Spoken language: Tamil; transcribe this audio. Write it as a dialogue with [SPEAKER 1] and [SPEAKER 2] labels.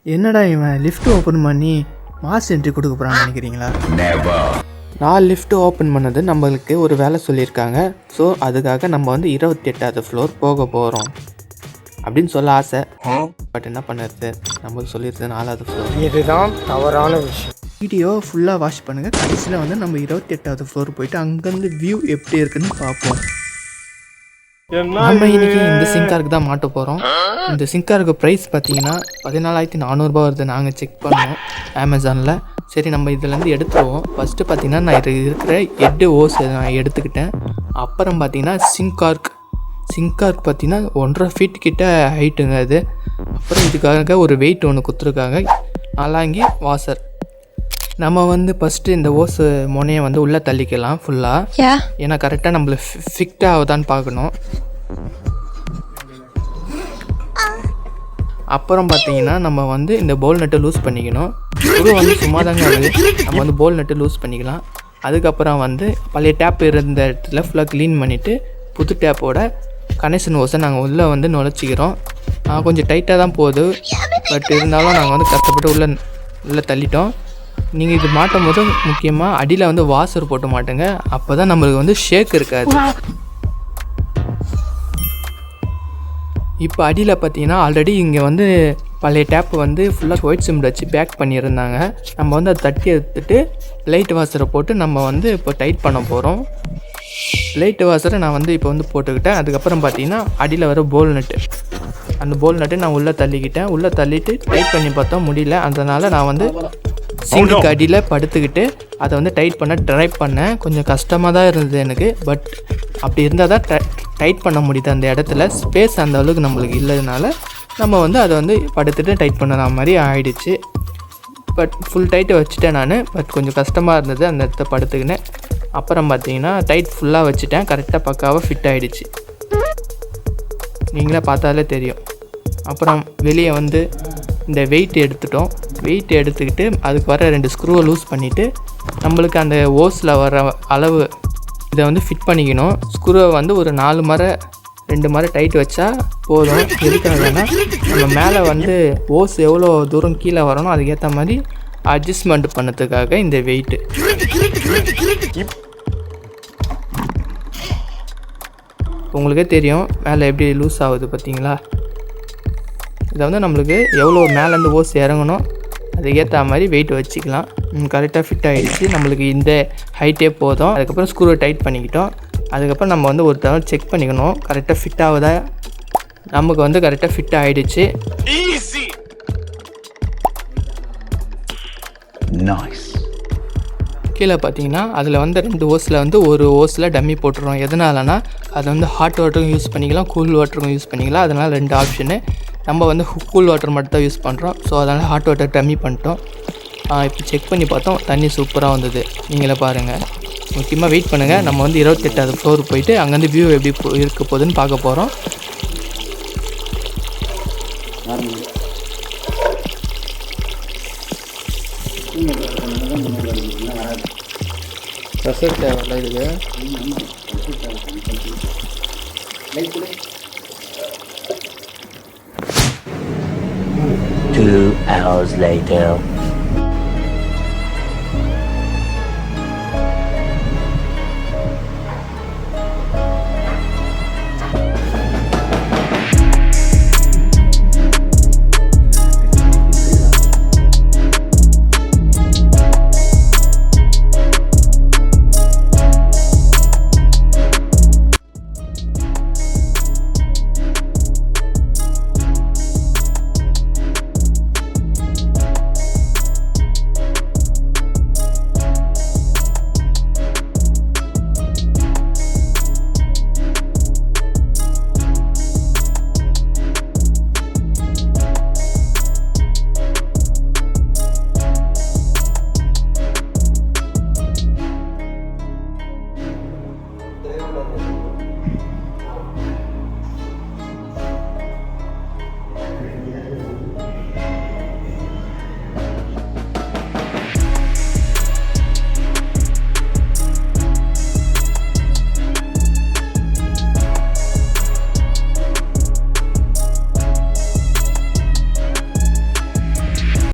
[SPEAKER 1] என்னடா இவன் லிஃப்ட் ஓப்பன் பண்ணி மாஸ் என்ட்ரி கொடுக்க போகிறான்னு நினைக்கிறீங்களா? நான் லிஃப்ட் ஓப்பன் பண்ணது நம்மளுக்கு ஒரு வேலை சொல்லியிருக்காங்க. ஸோ அதுக்காக நம்ம வந்து 28வது ஃப்ளோர் போக போகிறோம் அப்படின்னு சொல்ல ஆசை. பட் என்ன பண்ணுறது, நம்மளுக்கு சொல்லியிருந்தது 4வது ஃப்ளோர்.
[SPEAKER 2] இதுதான் தவறான விஷயம்.
[SPEAKER 1] வீடியோ ஃபுல்லாக வாட்ச் பண்ணுங்கள். கடைசியில் வந்து நம்ம 28வது ஃப்ளோர் போயிட்டு அங்கேருந்து வியூ எப்படி இருக்குன்னு பார்ப்போம். நம்ம இன்றைக்கி இந்த சிங்காருக்கு தான் மாட்ட போகிறோம். இந்த சிங்காருக்கு ப்ரைஸ் பார்த்தீங்கன்னா 14,400 வருது. நாங்கள் செக் பண்ணோம் அமேசானில். சரி நம்ம இதிலேருந்து எடுத்துருவோம். ஃபஸ்ட்டு பார்த்தீங்கன்னா நான் இது இருக்கிற ஹெட்டு ஓஸ் நான் எடுத்துக்கிட்டேன். அப்புறம் பார்த்தீங்கன்னா சிங்கார்க் பார்த்தீங்கன்னா 1.5 ஃபீட் கிட்ட ஹைட்டுங்க அது. அப்புறம் இதுக்காக ஒரு வெயிட் ஒன்று கொடுத்துருக்காங்க, அலாங்கி வாசர். நம்ம வந்து ஃபஸ்ட்டு இந்த ஓஸு முனையை வந்து உள்ளே தள்ளிக்கலாம் ஃபுல்லாக. ஏன்னா கரெக்டாக நம்மள ஃபிட் ஆகுதான்னு பார்க்கணும். அப்புறம் பார்த்தீங்கன்னா நம்ம வந்து இந்த போல் நட்டை லூஸ் பண்ணிக்கணும். இது வந்து சும்மா தாங்க இருக்குது. நம்ம வந்து போல் நட்டு லூஸ் பண்ணிக்கலாம். அதுக்கப்புறம் வந்து பழைய டேப் இருந்த இடத்துல ஃபுல்லாக க்ளீன் பண்ணிவிட்டு புது டேப்போட கனெக்ஷன் ஓஸை நாங்கள் உள்ளே வந்து நுழைச்சிக்கிறோம். கொஞ்சம் டைட்டாக தான் போகுது, பட் இருந்தாலும் நாங்கள் வந்து கஷ்டப்பட்டு உள்ளே தள்ளிட்டோம். நீங்கள் இது மாட்டும் போது முக்கியமாக அடியில் வந்து வாசர் போட்டு மாட்டுங்க, அப்போ தான் நம்மளுக்கு வந்து ஷேக் இருக்காது. இப்போ அடியில் பார்த்தீங்கன்னா ஆல்ரெடி இங்கே வந்து பழைய டேப்பு வந்து ஃபுல்லாக ஒயிட் சிமெண்ட் வச்சு பேக் பண்ணியிருந்தாங்க. நம்ம வந்து அதை தட்டி எடுத்துகிட்டு லைட் வாசரை போட்டு நம்ம வந்து இப்போ டைட் பண்ண போகிறோம். லைட் வாசரை நான் வந்து இப்போ வந்து போட்டுக்கிட்டேன். அதுக்கப்புறம் பார்த்தீங்கன்னா அடியில் வர போல் நட்டு, அந்த போல் நட்டு நான் உள்ளே தள்ளிக்கிட்டேன். உள்ளே தள்ளிட்டு டைட் பண்ணி பார்த்தோம், முடியல. அதனால் நான் வந்து சிங்குக்கு அடியில் படுத்துக்கிட்டு அதை வந்து டைட் பண்ண ட்ரை பண்ணேன். கொஞ்சம் கஷ்டமாக தான் இருந்தது எனக்கு, பட் அப்படி இருந்தால் தான் டைட் பண்ண முடியுது. அந்த இடத்துல ஸ்பேஸ் அந்த அளவுக்கு நம்மளுக்கு இல்லைனால நம்ம வந்து அதை வந்து படுத்துட்டு டைட் பண்ணுற மாதிரி ஆகிடுச்சு. பட் ஃபுல் டைட்டை வச்சுட்டேன் நான், பட் கொஞ்சம் கஷ்டமாக இருந்தது அந்த இடத்த படுத்துக்கினேன். அப்புறம் பார்த்தீங்கன்னா டைட் ஃபுல்லாக வச்சுட்டேன், கரெக்டாக பக்காவாக ஃபிட் ஆகிடுச்சு. நீங்களே பார்த்தாலே தெரியும். அப்புறம் வெளியே வந்து இந்த வெயிட் எடுத்துட்டோம். வெயிட் எடுத்துக்கிட்டு அதுக்கு வர 2 ஸ்க்ரூவை லூஸ் பண்ணிவிட்டு நம்மளுக்கு அந்த ஓஸில் வர அளவு இதை வந்து ஃபிட் பண்ணிக்கணும். ஸ்க்ரூவை வந்து ஒரு 2 முறை டைட் வச்சா போதும். எதுக்காகனா நம்ம மேலே வந்து ஓஸ் எவ்வளோ தூரம் கீழே வரணும் அதுக்கேற்ற மாதிரி அட்ஜஸ்ட்மெண்ட் பண்ணதுக்காக இந்த வெயிட்டு. உங்களுக்கே தெரியும் மேலே எப்படி லூஸ் ஆகுது பார்த்தீங்களா. இதை வந்து நம்மளுக்கு எவ்வளோ மேலேருந்து ஓஸ் இறங்கணும் அதுக்கேற்ற மாதிரி வெயிட் வச்சுக்கலாம். கரெக்டாக ஃபிட் ஆகிடுச்சு. நம்மளுக்கு இந்த ஹைட்டே போதும். அதுக்கப்புறம் ஸ்க்ரூவை டைட் பண்ணிக்கிட்டோம். அதுக்கப்புறம் நம்ம வந்து ஒரு தடவை செக் பண்ணிக்கணும் கரெக்டாக ஃபிட் ஆகுதா. நமக்கு வந்து கரெக்டாக ஃபிட் ஆகிடுச்சு. கீழே பார்த்தீங்கன்னா அதில் வந்து 2 ஓஸில் வந்து ஒரு ஓஸில் டம்மி போட்டுருவோம். எதனாலனா அதை வந்து ஹாட் வாட்டருக்கும் யூஸ் பண்ணிக்கலாம், கூல் வாட்டருக்கும் யூஸ் பண்ணிக்கலாம். அதனால் 2 ஆப்ஷனு. நம்ம வந்து கூல் வாட்டர் மட்டும் தான் யூஸ் பண்ணுறோம். ஸோ அதனால் ஹாட் வாட்டர் டம்மி பண்ணிட்டோம். இப்போ செக் பண்ணி பார்த்தோம், தண்ணி சூப்பராக வந்தது. நீங்களே பாருங்கள். முக்கியமாக வெயிட் பண்ணுங்கள். நம்ம வந்து 28வது ஃப்ளோர் போயிட்டு அங்கேருந்து வியூ எப்படி இருக்க போகுதுன்னு பார்க்க போகிறோம். ப்ரெஷர் தேவையில்ல இதுக்கு.
[SPEAKER 3] 2 hours later.